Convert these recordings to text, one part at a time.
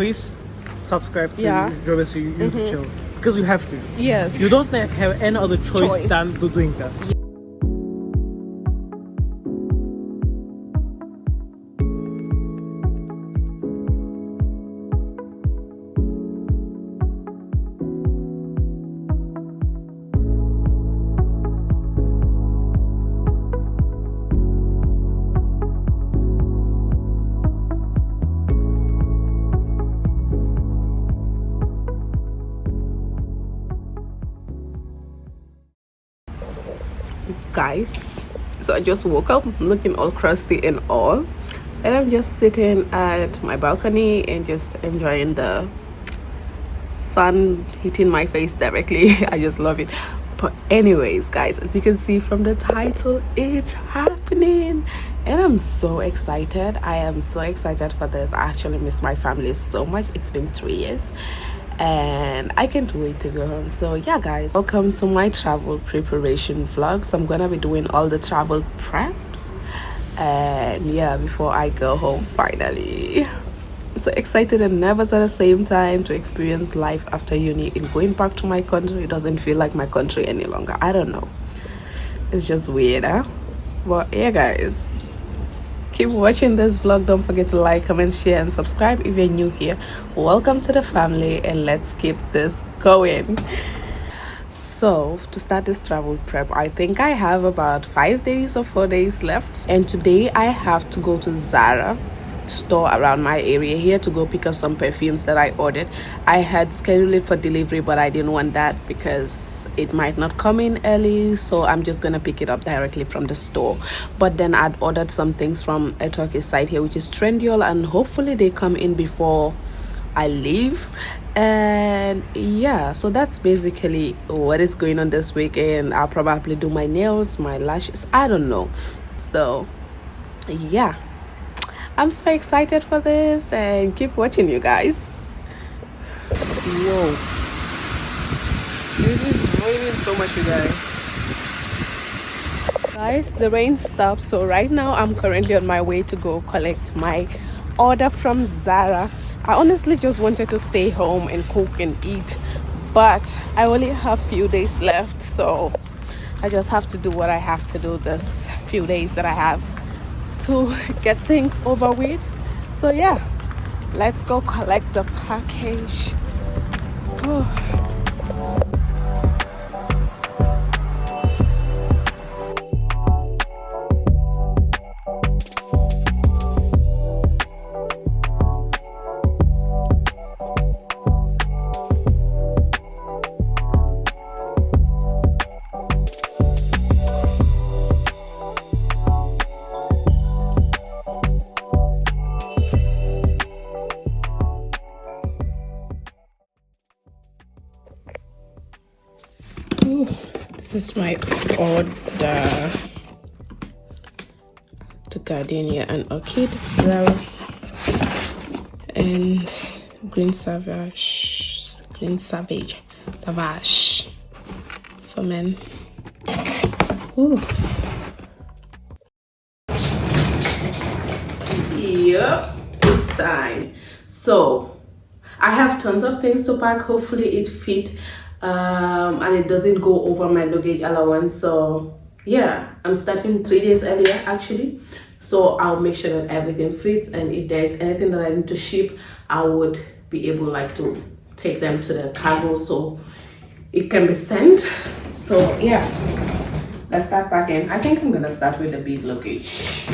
Please subscribe to Yeah. Jovis YouTube channel because you have to. Yes. You don't have any other choice than doing that. Guys, so I just woke up looking all crusty and all, and I'm just sitting at my balcony and just enjoying the sun hitting my face directly. I just love it. But anyways, guys, as you can see from the title, it's happening and I'm so excited. I am so excited for this. I actually miss my family so much. It's been 3 years and I can't wait to go home. So yeah, guys, welcome to my travel preparation vlog. So I'm gonna be doing all the travel preps, and yeah, before I go home finally. I'm so excited and nervous at the same time to experience life after uni. In going back to my country, it doesn't feel like my country any longer. I don't know, it's just weird, huh? But yeah, guys, keep watching this vlog. Don't forget to like, comment, share and subscribe if you're new here. Welcome to the family and let's keep this going. So to start this travel prep, I think I have about 5 days or 4 days left, and today I have to go to Zara store around my area here to go pick up some perfumes that I ordered. I had scheduled it for delivery, but I didn't want that because it might not come in early, so I'm just gonna pick it up directly from the store. But then I'd ordered some things from a Turkish site here which is Trendyol, and hopefully they come in before I leave. And yeah, so that's basically what is going on this weekend. I'll probably do my nails, my lashes, I don't know. So yeah, I'm so excited for this and keep watching, you guys. Whoa, it is raining so much, you guys. The rain stopped, so right now I'm currently on my way to go collect my order from Zara. I honestly just wanted to stay home and cook and eat, but I only have few days left, so I just have to do what I have to do this few days that I have to get things over with. So yeah, let's go collect the package. This is my order to Gardenia and Orchid, Zara, and Green Savage for men. Yep, it's time. So I have tons of things to pack. Hopefully it fit and it doesn't go over my luggage allowance. So yeah, I'm starting 3 days earlier actually, so I'll make sure that everything fits, and if there's anything that I need to ship, I would be able to take them to the cargo so it can be sent. So yeah, let's start packing. I think I'm gonna start with the big luggage.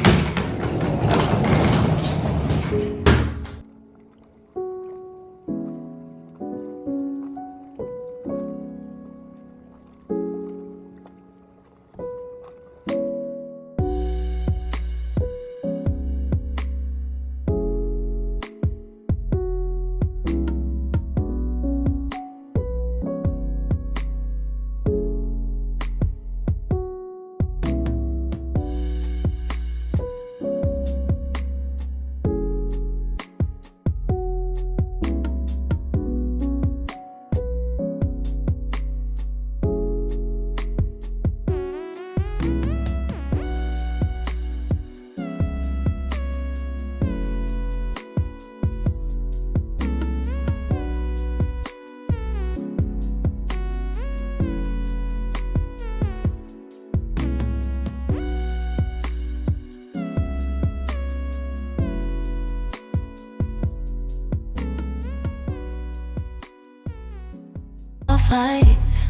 fights,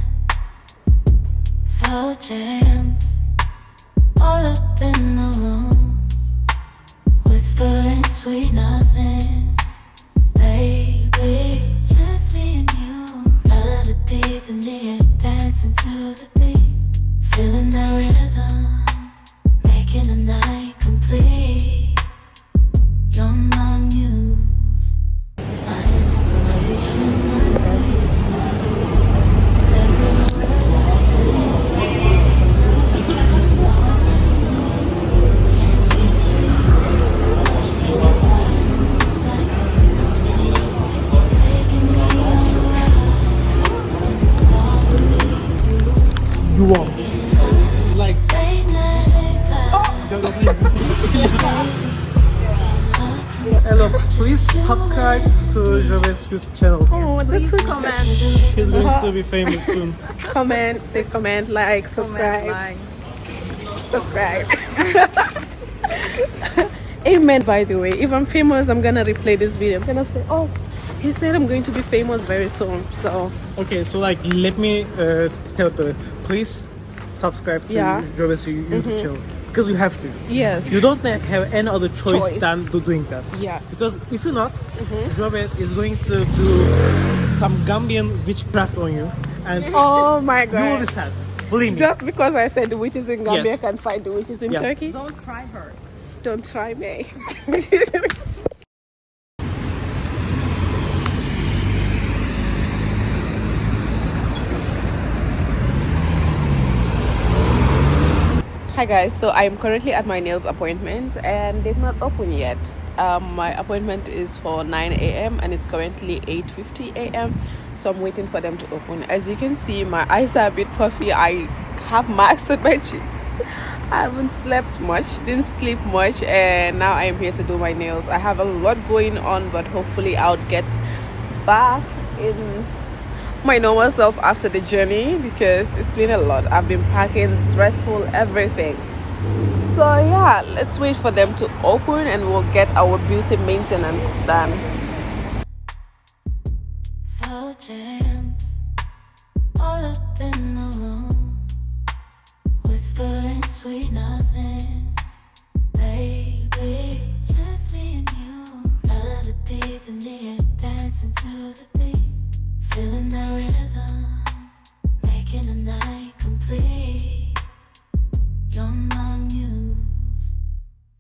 slow jams, all up in the room, whispering sweet nothings. Baby, just me and you. Melodies in the air, dancing to the beat, feeling the rhythm, making the night complete. You're my muse, my inspiration, my sweetest melody. Every word I say, it's all for you. Can't you see? Your mind moves like a symphony, taking me on a ride in this R&B groove. You won't. Like, Late night vibes, hello, please subscribe to Jovet's YouTube channel. Oh, that's so comment. He's going to be famous soon. Comment, like, subscribe. Subscribe. Amen. By the way, if I'm famous, I'm gonna replay this video. I'm gonna say, oh, he said I'm going to be famous very soon. So Okay, so like, let me tell you, please subscribe to Jovet's YouTube channel. Because you have to. yes, You don't have any other choice Choice. than doing that. yes. Because if you're not, Jovet is going to do some Gambian witchcraft on you, and Oh my you will be God! sad. Believe me. Just because I said the witches in Gambia, Yes. can find the witches in Yeah. Turkey. Don't try her. Don't try me. Hi guys, so I'm currently at my nails appointment and they've not opened yet. My appointment is for 9 a.m. and it's currently 8:50 a.m. So I'm waiting for them to open. As you can see, my eyes are a bit puffy. I have marks on my cheeks. I haven't slept much, didn't sleep much, and now I'm here to do my nails. I have a lot going on, but hopefully I'll get back in my normal self after the journey because it's been a lot. I've been packing, stressful, everything. So yeah, let's wait for them to open and we'll get our beauty maintenance done. slow jams, all up in the room, whispering sweet nothings. Baby, just me and you. Melodies in the air, dancing to the beat, feeling the rhythm, making the night complete. You're my muse,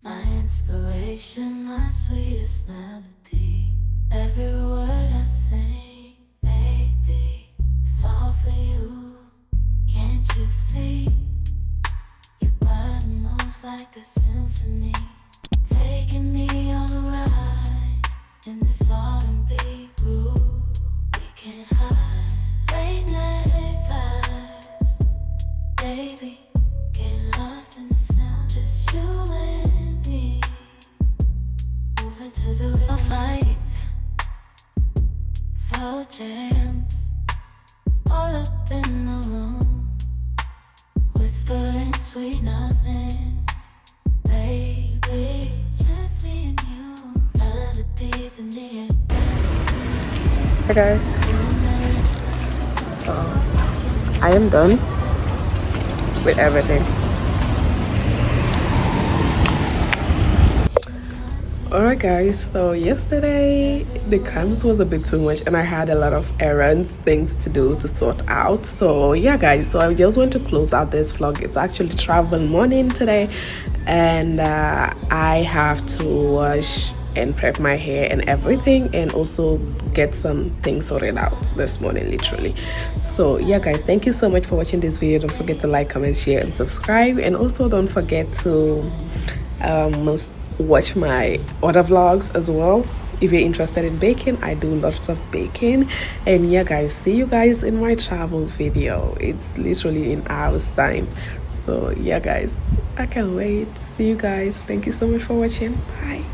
my inspiration, my sweetest melody. Every word I sing, baby, it's all for you. Can't you see? Your body moves like a symphony, taking me on a ride in this R&B groove. We can't hide. Late night vibes, baby, get lost in the sound. Just you and me, moving to the rhythm. Fights, slow jams, all up in the room, whispering sweet nothings. Baby, just me and you. Melodies in the air, dancing to Hey guys, so I am done with everything. Alright guys, so yesterday the cramps was a bit too much and I had a lot of errands, things to do, to sort out. So yeah guys, so I just want to close out this vlog. It's actually travel morning today and I have to wash and prep my hair and everything and also get some things sorted out this morning literally. So yeah guys, thank you so much for watching this video. Don't forget to like, comment, share and subscribe, and also don't forget to watch my other vlogs as well. If you're interested in baking, I do lots of baking. And yeah guys, see you guys in my travel video. It's literally in hours time. So yeah guys, I can't wait. See you guys. Thank you so much for watching. Bye.